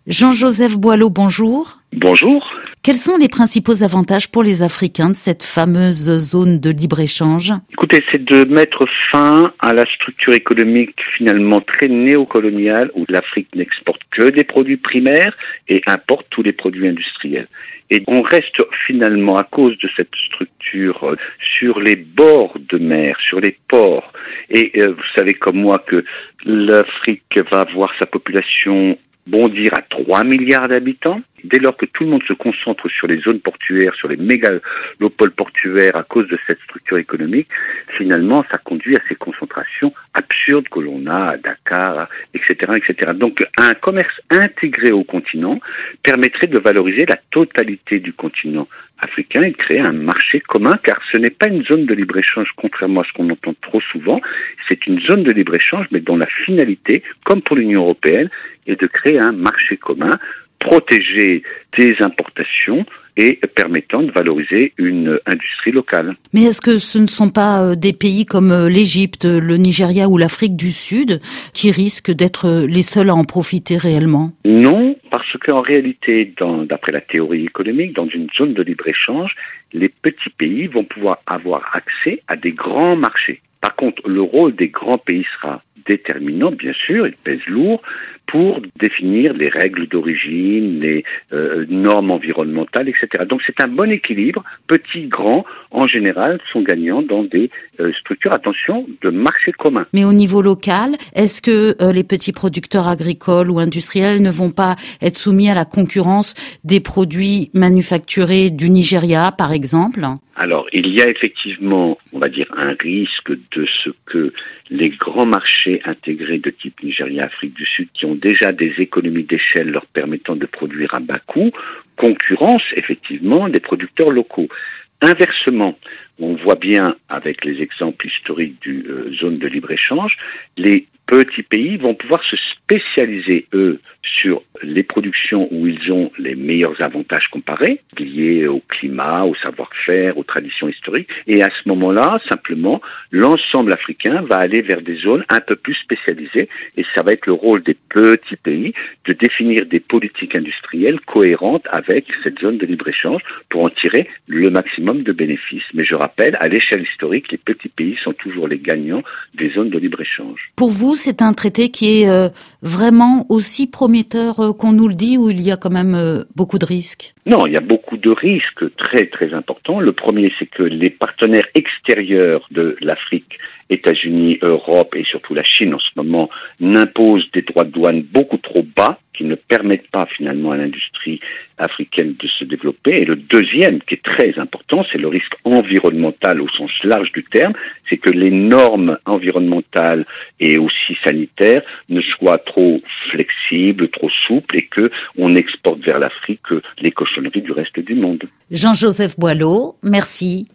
Jean-Joseph Boileau, bonjour. Bonjour. Quels sont les principaux avantages pour les Africains de cette fameuse zone de libre-échange ? Écoutez, c'est de mettre fin à la structure économique finalement très néocoloniale où l'Afrique n'exporte que des produits primaires et importe tous les produits industriels. Et on reste finalement, à cause de cette structure, sur les bords de mer, sur les ports. Et vous savez comme moi que l'Afrique va voir sa population bondir à 3 milliards d'habitants. Dès lors que tout le monde se concentre sur les zones portuaires, sur les mégalopoles portuaires à cause de cette structure économique, finalement, ça conduit à ces concentrations absurdes que l'on a à Dakar, etc., etc. Donc, un commerce intégré au continent permettrait de valoriser la totalité du continent africain et de créer un marché commun, car ce n'est pas une zone de libre-échange, contrairement à ce qu'on entend trop souvent. C'est une zone de libre-échange, mais dont la finalité, comme pour l'Union européenne, est de créer un marché commun, protéger des importations et permettant de valoriser une industrie locale. Mais est-ce que ce ne sont pas des pays comme l'Égypte, le Nigeria ou l'Afrique du Sud qui risquent d'être les seuls à en profiter réellement ? Non, parce qu'en réalité, d'après la théorie économique, dans une zone de libre-échange, les petits pays vont pouvoir avoir accès à des grands marchés. Par contre, le rôle des grands pays sera déterminant, bien sûr, il pèse lourd, pour définir les règles d'origine, les normes environnementales, etc. Donc c'est un bon équilibre. Petits, grands, en général, sont gagnants dans des structures, attention, de marché commun. Mais au niveau local, est-ce que les petits producteurs agricoles ou industriels ne vont pas être soumis à la concurrence des produits manufacturés du Nigeria, par exemple ? Alors, il y a effectivement, on va dire, un risque de ce que les grands marchés intégrés de type Nigeria, Afrique du Sud, qui ont déjà des économies d'échelle leur permettant de produire à bas coût, concurrencent effectivement des producteurs locaux. Inversement, on voit bien avec les exemples historiques du zone de libre-échange, les petits pays vont pouvoir se spécialiser, eux, sur les productions où ils ont les meilleurs avantages comparés, liés au climat, au savoir-faire, aux traditions historiques. Et à ce moment-là, simplement, l'ensemble africain va aller vers des zones un peu plus spécialisées. Et ça va être le rôle des petits pays de définir des politiques industrielles cohérentes avec cette zone de libre-échange pour en tirer le maximum de bénéfices. Mais je rappelle, à l'échelle historique, les petits pays sont toujours les gagnants des zones de libre-échange. Pour vous, c'est un traité qui est vraiment aussi prometteur qu'on nous le dit, ou il y a quand même beaucoup de risques ? Non, il y a beaucoup de risques très très importants. Le premier, c'est que les partenaires extérieurs de l'Afrique, États-Unis, Europe et surtout la Chine en ce moment, n'imposent des droits de douane beaucoup trop bas qui ne permettent pas finalement à l'industrie africaine de se développer. Et le deuxième, qui est très important, c'est le risque environnemental au sens large du terme, c'est que les normes environnementales et aussi sanitaires ne soient trop flexibles, trop souples et qu'on exporte vers l'Afrique les cochonneries du reste du monde. Jean-Joseph Boileau, merci.